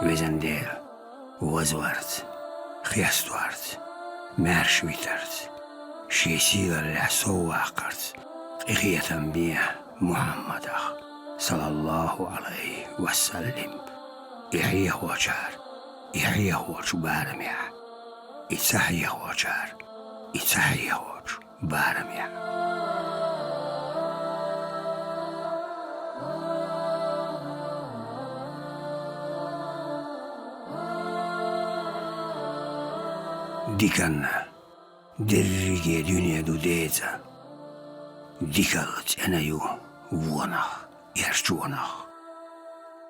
وزنديل وزورت خيستوارت مارشويترت شيسيل السواقرت إخية أنبياء محمد صلى الله عليه وسلم إحيه وجار إحيه وجبارميا إتحيه وجار إتحيه وجبارميا ديكنا درجة دنيا دوديتا ديكالت أنا يو ونخ يرجونخ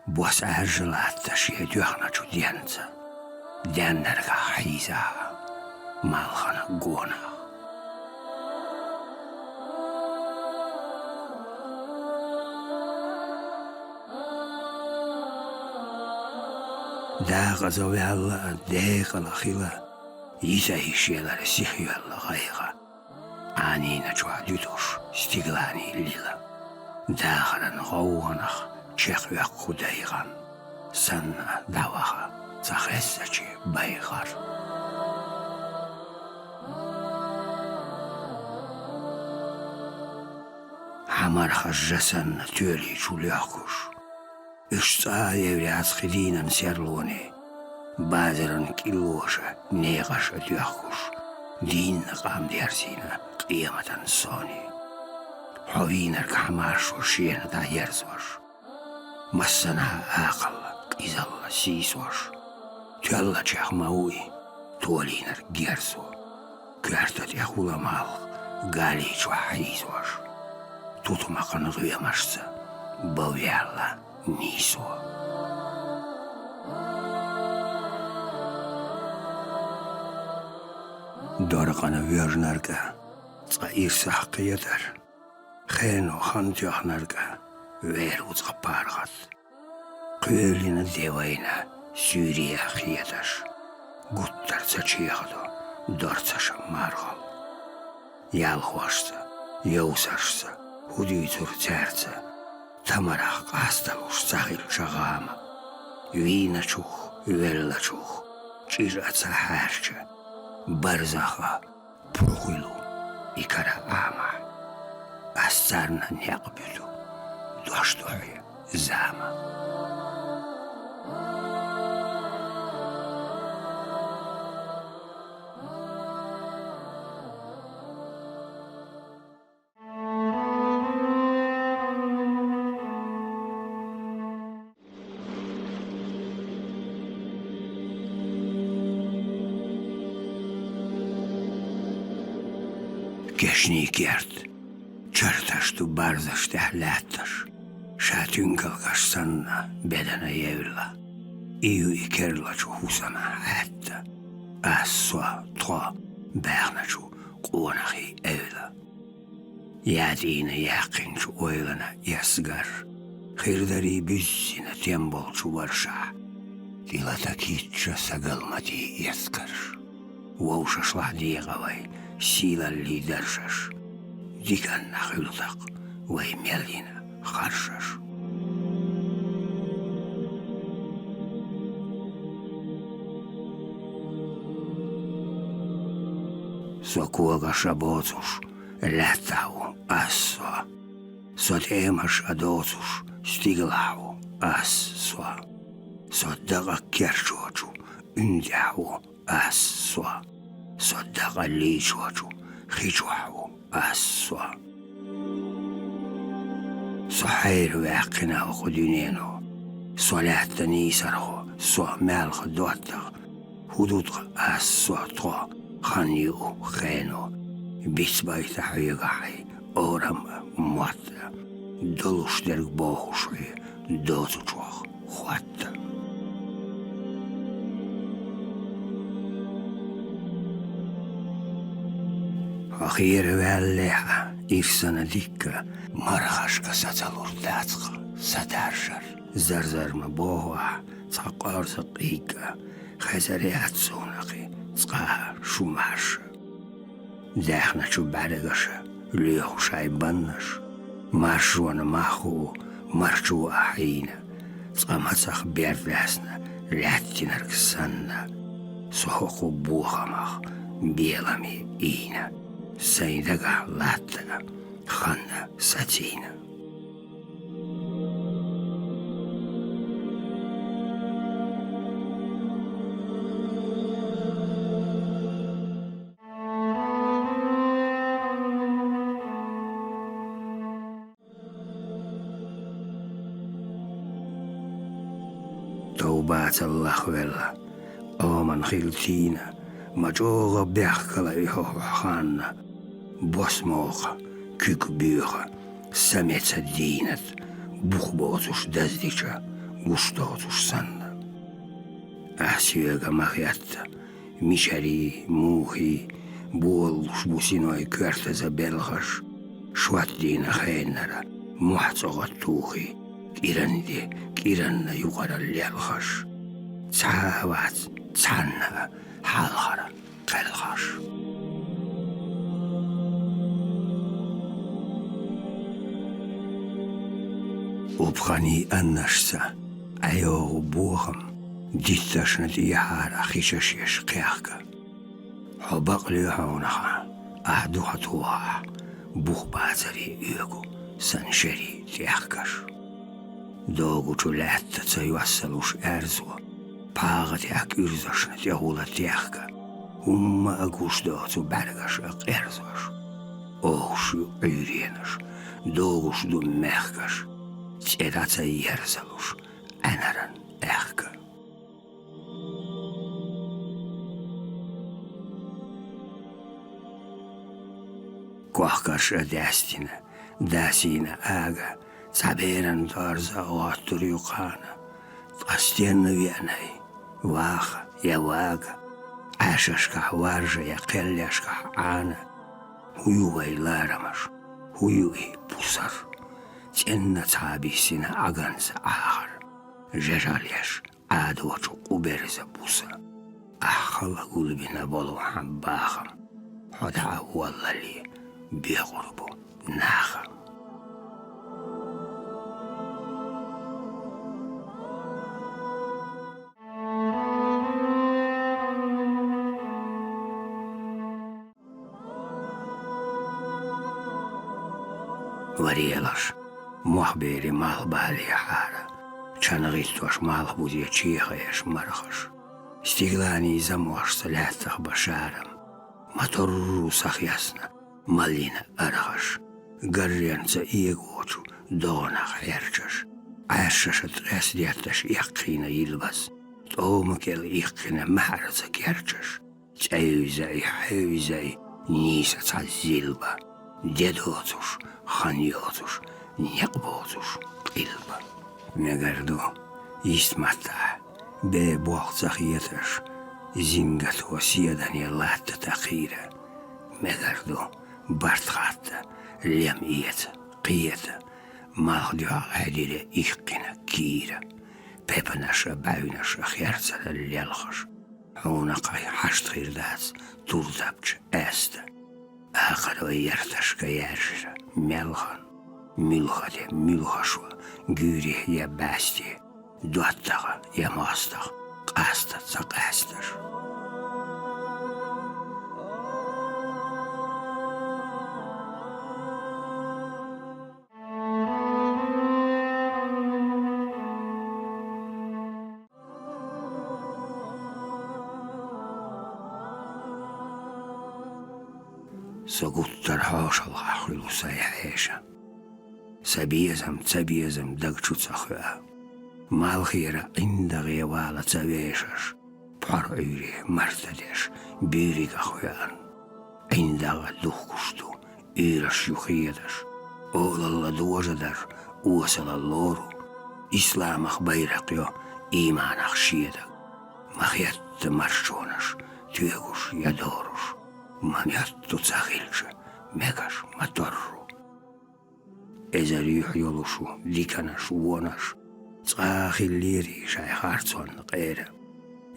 بوس أرجلات تشيه دوخنا جو ديانتا ديانرغا حيزا مالخنا قونخ داغ زوي الله داغ الأخيلة يساهي شيلار سيخيو غايغا عنينا جوادوش ستيغلاني ليلا داخلا غوانخ چيخ يقو دايغان سنة داوخا تخسچي بايغار حمار خجسن تولي جولياكوش اشتا يوريات خدينا سيرلوني بازرن كيلوشا نيغش دياخوش دين قام ديرسينا قيامة صوني حوينر كحمارش وشينا دا يرزوش مسنا آقل قيزل سيسوش تيلا جاخ ماوي تولينر جيرزو كارتت يخولا مال غالي جو حيزوش توتو مقن غيامشسا بويالا نيسو دارقنا ويرنرگا تغير سحقيتر خينو خانتيخنرگا ويروز غبارغت قيلنا ديوينا سوريا خيتش قطر تشيخدو دارتش مارغل يالخوشتا يوسرشتا هديتر تارتا تمرخ قاستلوش سخيل شغاما يوينا چوخ ويلا چوخ چيرا تحارچا برزخا بروغلو إكرا آما أسترنا نيقبلو دوشتوعي زاما كشني كيرت چرتش تو برزش تهلاتش شاتون كالكش سنة بدنا يولا إيو إكرلا جو حسنا حتى أسوا طوا بغنا جو قونخي أولا يادين يقين جو أولنا يسغر خير داري بزينا تيمبول جو ورشا تيلا تاكيد جو سقلمتي يسكر ووشش لحدي غوي سيلا اللي درشش ديكان خلطق ويميلينا خرشش سوكوغا شابوتوش لاتاو أسوا سوتيمش أدوتوش ستيغلاو أسوا صدق كيرشوجو اندعو أسوا صدق اللي شوجو خيجوحو أسوا صحير ويقنا وخدينينو صلاة نيسرخو سو مالخ دوتغ حدود أسوا تو خانيو خينو بيس بايت حيغاحي أورم موات دلوش درق بوخوشي دوتو جوخ خوات أخير والليحة إرسنا ديكا مرخشك ستلور داتخ ستارشر زرزر مبوها تقار تقيكا خزريات سونقي تقار شماش داخنا شو بعدقش ليخو شايبانش مرشونا ماخو مرشو أحينا تقامتسخ بيرداسنا lättinärk sanna, sohoku buuhamah, bielami iina, seidaga lättäga, hanna satina. توبات الله ولا آمن خلتينا مجوغ بيحكلا إيهو حانا بوسموغ كيك بيوغ سميت دينت بوخبوتوش دزديشا وشتوتوش سنة أحسيوغ مخيات ميشاري موخي بولوش بوسينوي كورتزا بلغش شوات دينا خينرا محتوغ توخي كيرن يغرى الليلخش تعاوات تعنا حالخرا قلخش وبخاني النشسة أيوغ بوغم ديتاش نديحارا خيشاشيش قياقا حبق ليهونخا أهدوها توها بوغ بازري إيغو سنشري تيحكش دوغوچو lähtä juosselus ärsua. Paagatiak yrzosnet ja huulatiakka. Humma agusdootsu bärgas ak ersos. Ousu yrienos. Dogus du mehkas. Tsedatsa järselus. Änärän ähkä. Kohkas dästinä. Däsinä ägä. Saberan tarza oattur yuqana Astienna vianay Waaqa ya waaqa Ashashkah warja ya qellashkah aana Huyuway laaramash Huyuwi pusar Tjenna taabisina agansa aahar Jajalyash aadwachu quberza busa Ahqala gulbina bolu habbaakham Hodaa wallali biqurbu naakham Varielas, muhbiri malbali hara, chanagittuas malbudia chihajas marhas. Stiglani zamosta lähtah basharam, matorru sakhjasna, malina arhas. Garjansa ieguotu, doonah herjas. Ässasat räsdiättäs iaqina ilvas, toomakel iqina määrasa kerjas. Tsäysäi, höysäi, niisa zilba. Dedotus, hanjotus, njaqbotus, ilba. Megardu, istmata, be buaqtsaqiyatas, zingat wasiyadan yallata taqira. Megardu, bartqatta, lemiyata, qiyata, mahdiha hadire iqqina kira. Pepanasha, baunasha, khersala ljalkhas. Hunaqay hashtgirdaats, turdapch, ästa. آخر يرتش كيارجر ملخن ملخده ملخشوا جوري يا باستي دواتغ يا ماستغ قاستر سقاستر Soguttar haasalla hlusa ja heesä. Sabiezam dagchutsachua. Malkhira indagi wala tsaveesas. Paruyri martades biirigahuyan. Indaga duhkustu iras juhiedas. Olalla duosadar uusala loru. Islamach bayraqjo imanach shiedag. Mahiatta marsjonas työgus ja dorus. Maniattu tsahilse, megas matorru. Ezeri yolusu, dikanas uonas, tsahilliri shai hartson qeera.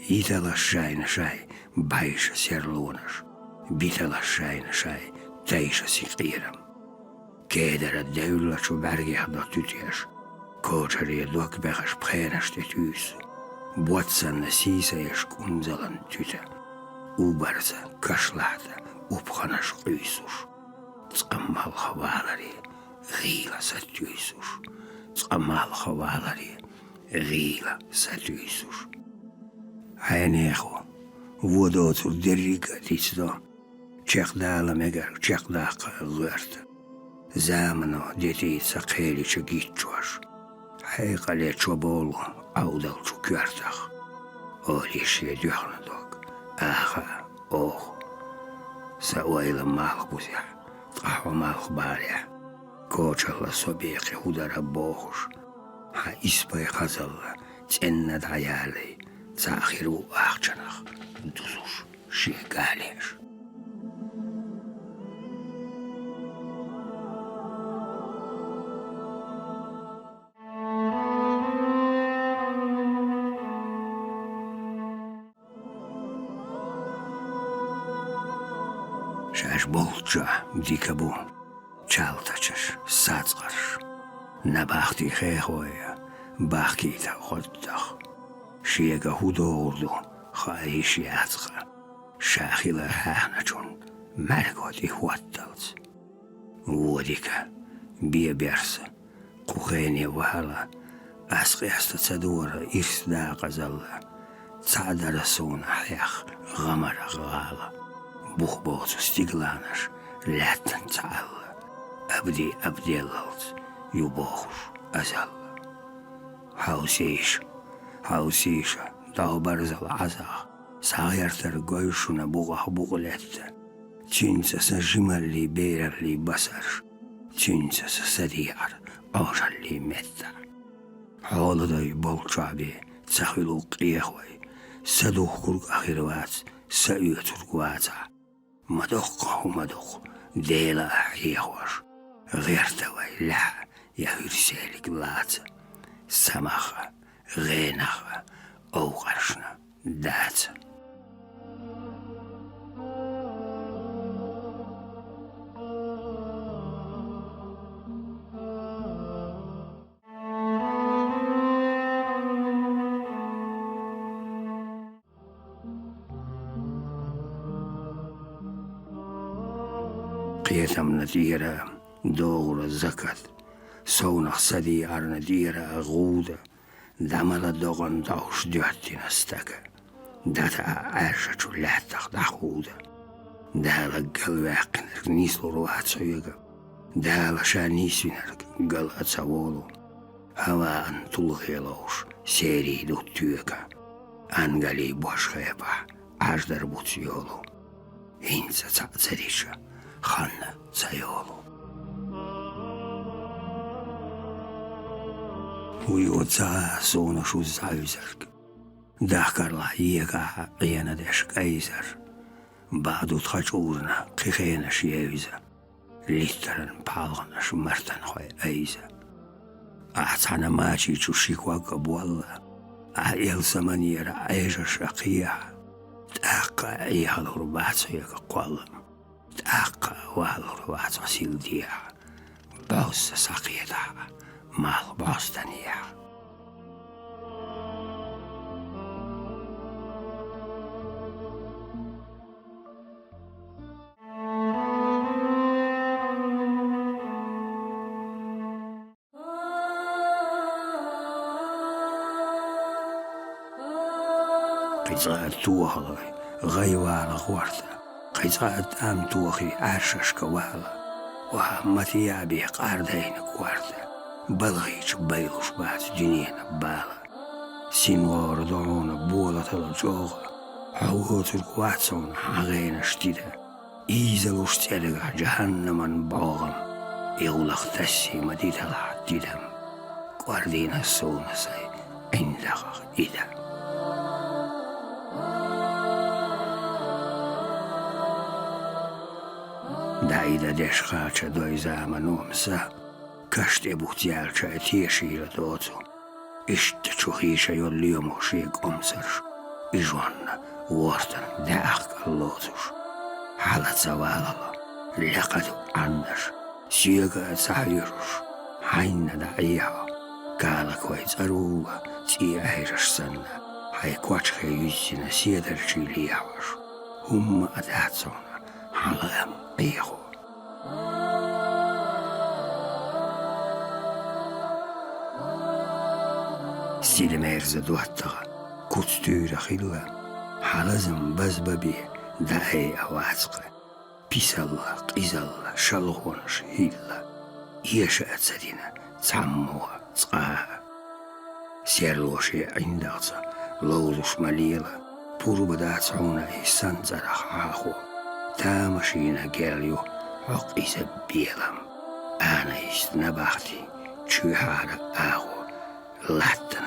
Italas shaina shai, baisha serluunas, bitalas shaina shai, teisha siqiram. Keedera deullatsu bärgihda tytias, kootsaria dokbegas prenasti tyysi. بوتسن سيسيش كنزلن تيتا وبرزة كشلعتا وبخنش قيسوش تقمال خوالري غيلة ستيسوش تقمال خوالري غيلة ستيسوش عينيخو ودوتو دريقة تيتدو چقدالا مگر چقداقا غيرت زامنو ديتي سقيلي چگيتشوش حيقا لي چوبولو أودل چو كيرتخ أوليش يديخنا دوك آخا أوخ سأويل مالخ بوزيح تقحو مالخ باليح كوچل صبيقي هدر بوخش ها إسباي خزل تند عيالي تاخرو آخچنخ دوزوش شي قاليش شاش بولچا ديكابو چالتاچش ساتقرش نباختي خيخويا باخكي تا خدتخ شيغا هودوردو خايشي اتخا شاخيلا هاخنچون مرگودي هواتلت وديكا بيبرس قوخيني وهلا اسقي استدور إرسدا قزلا تعدرسون حيخ غمر غالا بوخبوز ستيغلانش لاتن تعال أبدي اللوت يبوخش أزل هاوسيش داو برزل عزاق ساغيرتر قويشونا بوغلت تنسى سجمل لي بير لي بسر تنسى سديار أوشل لي متع حول داي بولشابي تسخلو قيخوي سدوخ كرق أخيروات سأيوتر قواتا مدوق ديلا حيخوش غيرتوي لا يهرسالك لات سمخة غينخة أو قرشنا دات قيتم نديرة دور زكت سونخ سدي ار نديرة غودة دمل دوغن دوش ديوتي نستك داتا عرشة لحتخ دخودة دالا قلواقنر نيسلو روحات سيوغا دالا شانيسينر قلعت سوولو هوا ان تلغيلوش سيري دو تيوغا انغالي بوش خيبا عجدر بوتسيولو هنسا تعتريشا خانة سيولو ويوتسا سونا شو زايزرك داكر لا يقع قيانا داشك ايزر بعدو تخجورنا قيخينا شيوزا ليترن بالغنش مرتن خوي ايزا احتانا ماشي تشيكوا قبوالا ايل سمانير ايجا شقيا تاقا ايها الرباط سيقا قوالا تاقا والرباط سيل ديها باوس ساقيتها مال باستنيا قيصات توخلي غيوال غورتا قيصات ام توخي عرشش كوالا وهمتي ابي قاردين كوارتا بلغيش بيلوش بعد جنين بالا سينوار دعونا بولة الجوغ حووت القواتسون حغين شتيدا إيزلوش تلقى جهنم باغم يغلق تسي مديدة الحديدم قواردين السونة سي عندك إذا دايدا ديش خاتشا دوي زامنوم سا كشت بوتيال تيشي لدوتو اشت تشوخيشا يوليومو شيك أمسرش إجوانا وورتن داخك اللوتوش حالة زواللا لقدو عندش سيقا تسعيرش حين دعيها قالك ويتروغا تيعيرش سنة هاي كواتش يجينا سيدر شيلي يعوش هم أداتسونا حلام قيخو سيدي ميرزا دواتغا كوتستورا خلوة حلزم بزببي داي أواتقة بيس الله قيز الله شلغونش هيلا يشأت سدينا تعموها تقاها سيرلوشي عندغزا لوزوش مليلة بورو بدات عونا إيسان زرخ عاخو تامشينا جاليو عق إيسا بيلم أنا إيست نباختي تشوحارك آخو لحتى